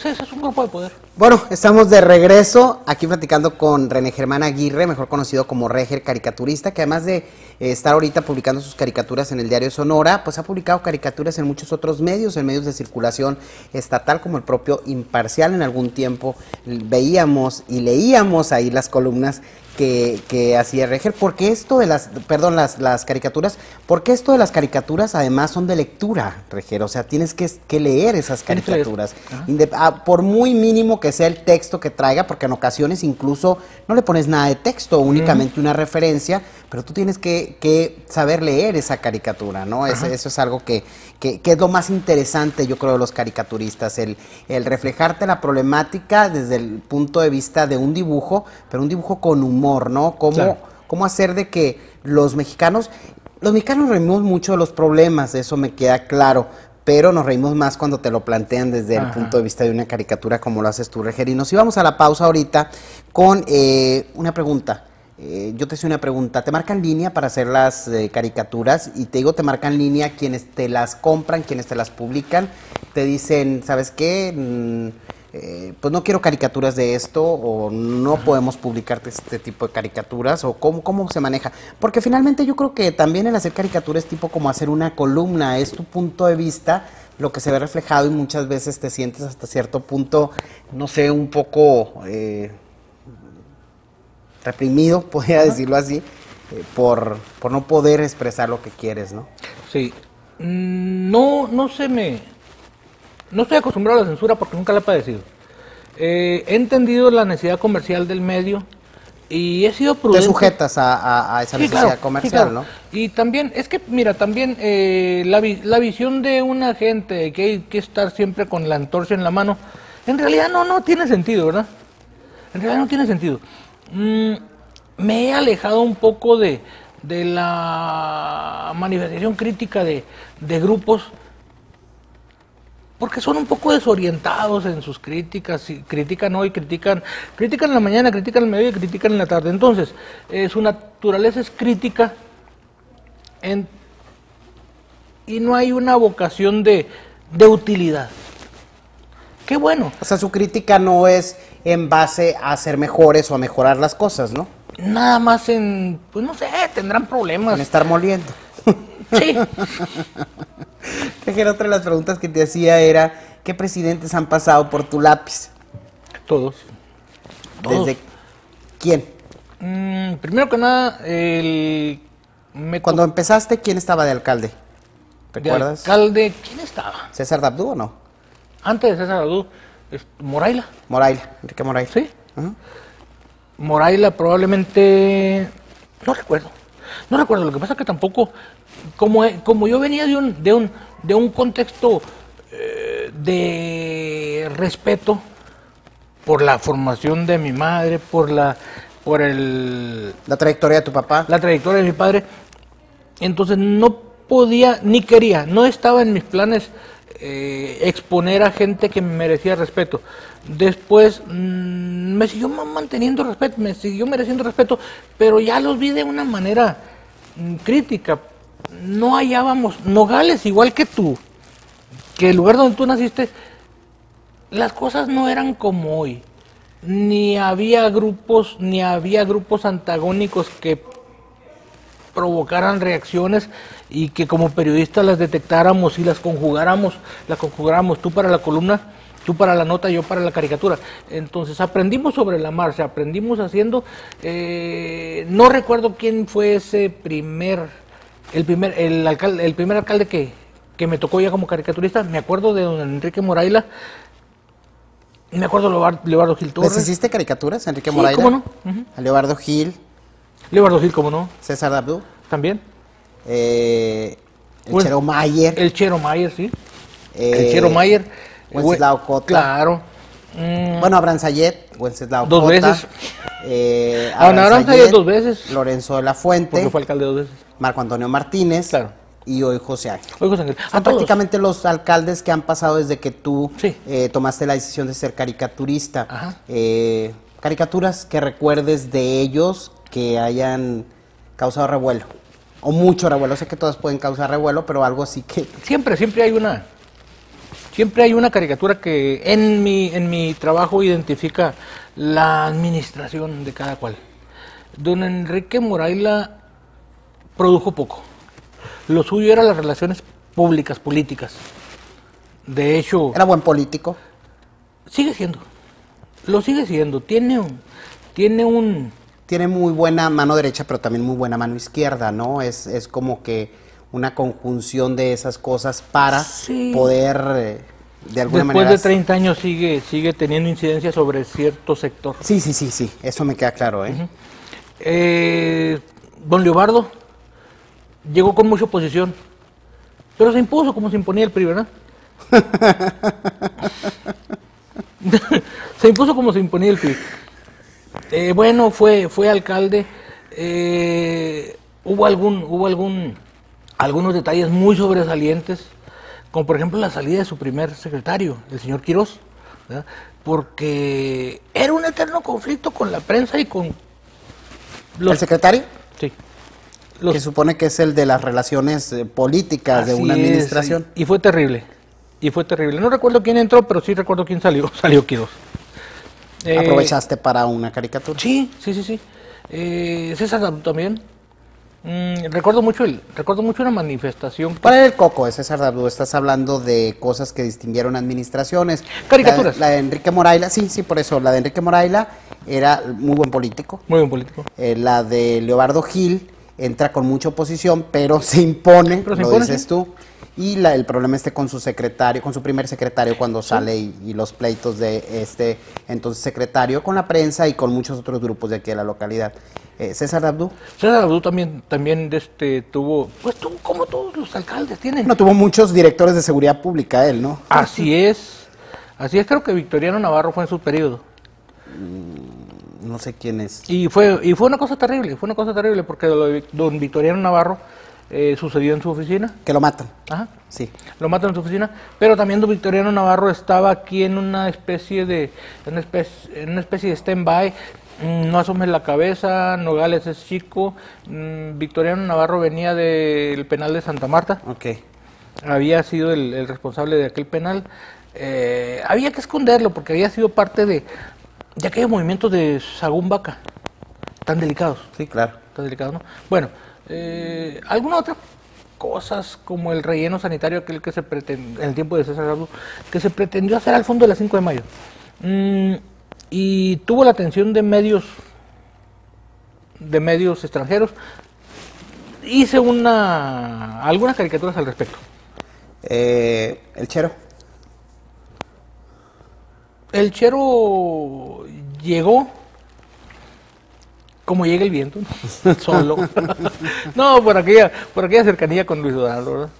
pues ese es un grupo de poder. Bueno, estamos de regreso aquí platicando con René Germán Aguirre, mejor conocido como Reger, caricaturista, que además de estar ahorita publicando sus caricaturas en el Diario Sonora, pues ha publicado caricaturas en muchos otros medios, en medios de circulación estatal como el propio Imparcial. En algún tiempo veíamos y leíamos ahí las columnas que hacía Reger. ¿Por qué esto de las caricaturas? ¿Por qué esto de las caricaturas además son de lectura, Reger? O sea, tienes que leer esas caricaturas. Por muy mínimo que sea el texto que traiga, porque en ocasiones incluso no le pones nada de texto, únicamente una referencia, pero tú tienes que saber leer esa caricatura, ¿no? Eso es algo que es lo más interesante, yo creo, de los caricaturistas, el reflejarte la problemática desde el punto de vista de un dibujo, pero un dibujo con humor, ¿no? Cómo hacer de que los mexicanos reímos mucho de los problemas, eso me queda claro, pero nos reímos más cuando te lo plantean desde el punto de vista de una caricatura como lo haces tú, Reger. Y nos íbamos a la pausa ahorita con una pregunta. Yo te hice una pregunta. Te marcan línea para hacer las caricaturas, y te digo, te marcan línea quienes te las compran, quienes te las publican, te dicen, ¿sabes qué? Pues no quiero caricaturas de esto, o no podemos publicarte este tipo de caricaturas, o cómo se maneja. Porque finalmente yo creo que también el hacer caricaturas es tipo como hacer una columna, es tu punto de vista, lo que se ve reflejado, y muchas veces te sientes hasta cierto punto, no sé, un poco reprimido, podría decirlo así, por no poder expresar lo que quieres, ¿no? Sí. No estoy acostumbrado a la censura porque nunca la he padecido. He entendido la necesidad comercial del medio y he sido prudente. Te sujetas a esa necesidad comercial, claro, ¿no? Y también, es que, mira, también la visión de una gente que hay que estar siempre con la antorcha en la mano, en realidad no tiene sentido, ¿verdad? En realidad no tiene sentido. Me he alejado un poco de la manifestación crítica de grupos, porque son un poco desorientados en sus críticas, y critican hoy, critican en la mañana, critican en el mediodía y critican en la tarde. Entonces, su naturaleza es crítica y no hay una vocación de utilidad. Qué bueno. O sea, su crítica no es en base a ser mejores o a mejorar las cosas, ¿no? Nada más pues no sé, tendrán problemas. En estar moliendo. Sí. Otra de las preguntas que te hacía era, ¿qué presidentes han pasado por tu lápiz? Todos. ¿Desde quién? Primero que nada, cuando empezaste, ¿quién estaba de alcalde? ¿Recuerdas? De alcalde, ¿quién estaba? ¿César Dabdú o no? Antes de César Dabdú, Moraila. Enrique Moraila. Sí. Moraila probablemente, no recuerdo, lo que pasa es que tampoco, como yo venía de un contexto de respeto por la formación de mi madre, por la trayectoria de tu papá, la trayectoria de mi padre, entonces no podía ni quería, no estaba en mis planes exponer a gente que me merecía respeto. Después me siguió manteniendo respeto, me siguió mereciendo respeto, pero ya los vi de una manera crítica. No hallábamos, Nogales, igual que tú, que el lugar donde tú naciste, las cosas no eran como hoy. Ni había grupos antagónicos que provocaran reacciones y que como periodistas las detectáramos y las conjugáramos, tú para la columna, tú para la nota, yo para la caricatura. Entonces aprendimos sobre la marcha, aprendimos haciendo, no recuerdo quién fue ese el primer alcalde que me tocó ya como caricaturista. Me acuerdo de don Enrique Moraila, me acuerdo de Leobardo Gil Torres. ¿Les hiciste caricaturas, Enrique Moraila? ¿Cómo no? A Leobardo Gil, ¿cómo no? César Dabdú. También. Chero Mayer. El Chero Mayer, sí. El Chero Mayer. Wenceslao Cota. Claro. Bueno, Abraham Sayet, Wenceslao Cota. Dos veces. Abraham Sayet 2 veces. Lorenzo de la Fuente. Porque fue alcalde 2 veces. Marco Antonio Martínez. Claro. Y hoy José Ángel. Son prácticamente los alcaldes que han pasado desde que tú sí. Tomaste la decisión de ser caricaturista. Ajá. Caricaturas que recuerdes de ellos que hayan causado revuelo. O mucho revuelo. Sé que todas pueden causar revuelo, pero algo así que... Siempre hay una siempre hay una caricatura que en mi trabajo identifica la administración de cada cual. Don Enrique Moraila produjo poco. Lo suyo eran las relaciones públicas, políticas. De hecho... ¿Era buen político? Sigue siendo. Lo sigue siendo. Tiene muy buena mano derecha, pero también muy buena mano izquierda, ¿no? Es como que una conjunción de esas cosas para poder, de alguna manera... Después de 30 años sigue teniendo incidencia sobre cierto sector. Sí, eso me queda claro, Don Leobardo llegó con mucha oposición, pero se impuso como se imponía el PRI, ¿verdad? Se impuso como se imponía el PRI. Bueno, fue alcalde. Hubo algunos detalles muy sobresalientes, como por ejemplo la salida de su primer secretario, el señor Quirós, ¿verdad? Porque era un eterno conflicto con la prensa y con ¿El secretario? Sí. Que supone que es el de las relaciones políticas de una administración. Y fue terrible. No recuerdo quién entró, pero sí recuerdo quién salió. Salió Quirós. ¿Aprovechaste para una caricatura? Sí. César Dabdú también. Recuerdo mucho una manifestación. ¿Cuál era el coco de César Dabdú? Estás hablando de cosas que distinguieron administraciones. Caricaturas. La de Enrique Moraila, sí, por eso. La de Enrique Moraila era muy buen político. Muy buen político. La de Leobardo Gil entra con mucha oposición, pero se impone, dices tú. Y el problema con su secretario, con su primer secretario cuando sale y los pleitos de entonces secretario con la prensa y con muchos otros grupos de aquí de la localidad. ¿César Dabdú? César Dabdú también tuvo como todos los alcaldes tienen. No, tuvo muchos directores de seguridad pública él, ¿no? Así es, creo que Victoriano Navarro fue en su periodo. No sé quién es. Y fue una cosa terrible, porque lo de don Victoriano Navarro sucedió en su oficina. Que lo matan. Ajá. Sí. Lo matan en su oficina, pero también don Victoriano Navarro estaba aquí en una especie de stand-by. No asomes la cabeza, Nogales es chico. Victoriano Navarro venía del penal de Santa Marta. Ok. Había sido el responsable de aquel penal. Había que esconderlo porque había sido parte de aquellos movimientos de Sagún Vaca, tan delicados. Sí, claro. Tan delicados, ¿no? Bueno, algunas otras cosas como el relleno sanitario, aquel que se pretendió, en el tiempo de César Dabdú, que se pretendió hacer al fondo de la 5 de mayo. Y tuvo la atención de medios extranjeros. Hice algunas caricaturas al respecto. El Chero. El Chero llegó como llega el viento, ¿no? Solo. No, por aquella cercanía con Luis Donaldo, ¿verdad?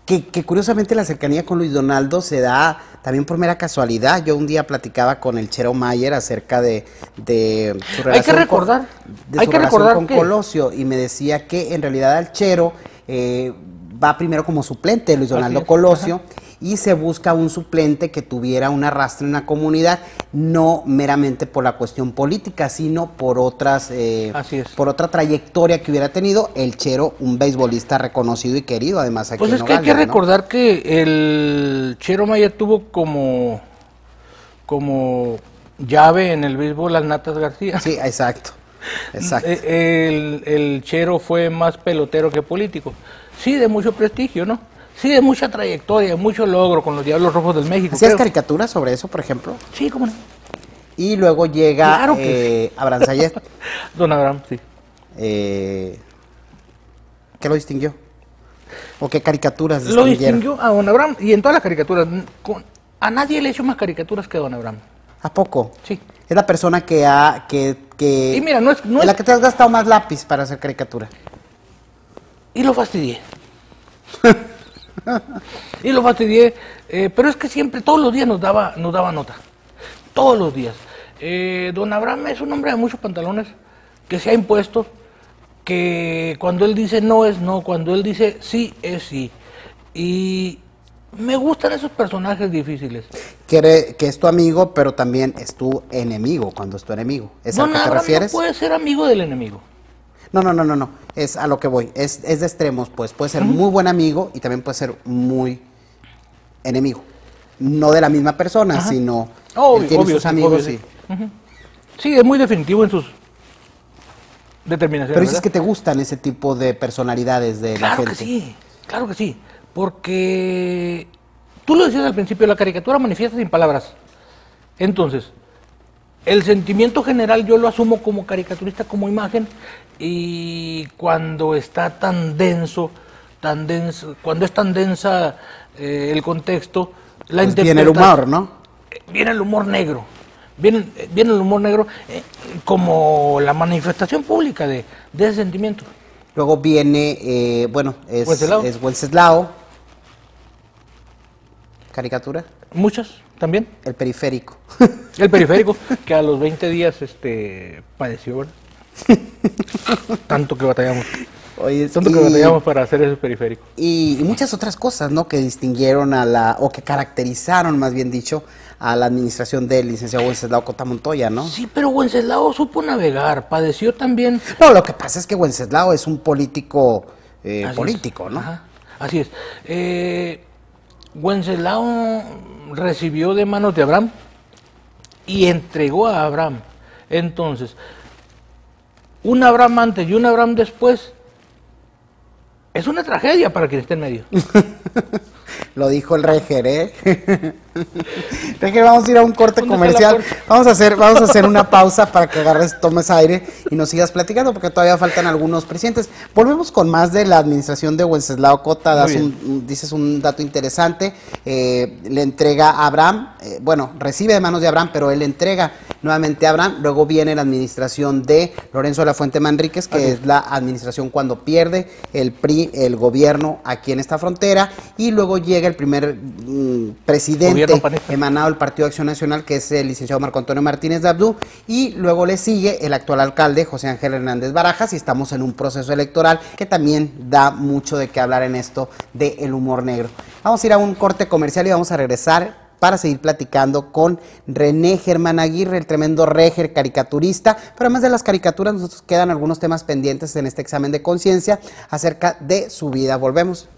Que curiosamente la cercanía con Luis Donaldo se da también por mera casualidad. Yo un día platicaba con el Chero Mayer acerca de su relación hay que recordar con Colosio, y me decía que en realidad el Chero va primero como suplente de Luis Donaldo Colosio. Ajá. Y se busca un suplente que tuviera un arrastre en la comunidad, no meramente por la cuestión política, sino por por otra trayectoria que hubiera tenido el Chero, un beisbolista reconocido y querido, además aquí pues en es que hay que recordar que el Chero Mayer tuvo como llave en el béisbol al Natas García. Sí, exacto. El Chero fue más pelotero que político. Sí, de mucho prestigio, ¿no? Sí, de mucha trayectoria, mucho logro con los Diablos Rojos del México. ¿Hacías caricaturas sobre eso, por ejemplo? Sí, cómo no. Y luego llega claro que Abraham Sayet. Don Abraham, sí. ¿Qué lo distinguió? ¿O qué caricaturas lo distinguió a Don Abraham? Y en todas las caricaturas. A nadie le he hecho más caricaturas que a Don Abraham. ¿A poco? Sí. Es la persona Y mira, no es la que te has gastado más lápiz para hacer caricatura. Y lo fastidié. Pero es que siempre, todos los días nos daba nota. Todos los días. Don Abraham es un hombre de muchos pantalones, que se ha impuesto, que cuando él dice no es no, cuando él dice sí es sí. Y me gustan esos personajes difíciles. Que es tu amigo, pero también es tu enemigo, cuando es tu enemigo. ¿Es a lo que te refieres? No puede ser amigo del enemigo. No, es a lo que voy, es de extremos, pues, puede ser muy buen amigo y también puede ser muy enemigo. no de la misma persona, Ajá. sino Obvio, él tiene obvio, sus sí, amigos obvio, y... sí. Ujú. Sí, es muy definitivo en sus determinaciones. Pero dices ¿verdad? que te gustan ese tipo de personalidades de la gente. Claro que sí, porque tú lo decías al principio, la caricatura manifiesta sin palabras. Entonces, el sentimiento general yo lo asumo como caricaturista, como imagen, y cuando está cuando es tan densa el contexto, la Pues viene el humor, ¿no? viene el humor negro. Viene el humor negro como la manifestación pública de ese sentimiento. Luego viene, bueno, Wenceslao. es Wenceslao, caricatura, Muchas también. el periférico. El periférico, que a los 20 días padeció, ¿verdad? Tanto que batallamos. Oye, Tanto que batallamos para hacer ese periférico. y muchas otras cosas, ¿no? Que distinguieron o que caracterizaron, más bien dicho, a la administración del licenciado Wenceslao Cota Montoya, ¿no? Sí, pero Wenceslao supo navegar, padeció también. No, lo que pasa es que Wenceslao es un político, Así es. ¿no? Ajá, así es. Wenceslao recibió de manos de Abraham y entregó a Abraham. Entonces, un Abraham antes y un Abraham después es una tragedia para quien esté en medio. Lo dijo el Reger, ¿eh? Reger, vamos a ir a un corte ¿Dónde está comercial. la Vamos a hacer una pausa para que tomes aire y nos sigas platicando, porque todavía faltan algunos presidentes. Volvemos con más de la administración de Wenceslao Cota. Dices un dato interesante. Le entrega a Abraham, bueno, recibe de manos de Abraham, pero él entrega nuevamente a Abraham. Luego viene la administración de Lorenzo de la Fuente Manríquez, que es la administración cuando pierde el PRI, el gobierno aquí en esta frontera, y luego llega el primer presidente emanado del Partido de Acción Nacional, que es el licenciado Marco Antonio Martínez de Abdú, y luego le sigue el actual alcalde José Ángel Hernández Barajas, y estamos en un proceso electoral que también da mucho de qué hablar en esto del humor negro. Vamos a ir a un corte comercial y vamos a regresar para seguir platicando con René Germán Aguirre, el tremendo Reger caricaturista. Pero además de las caricaturas, nos quedan algunos temas pendientes en este examen de conciencia acerca de su vida. Volvemos.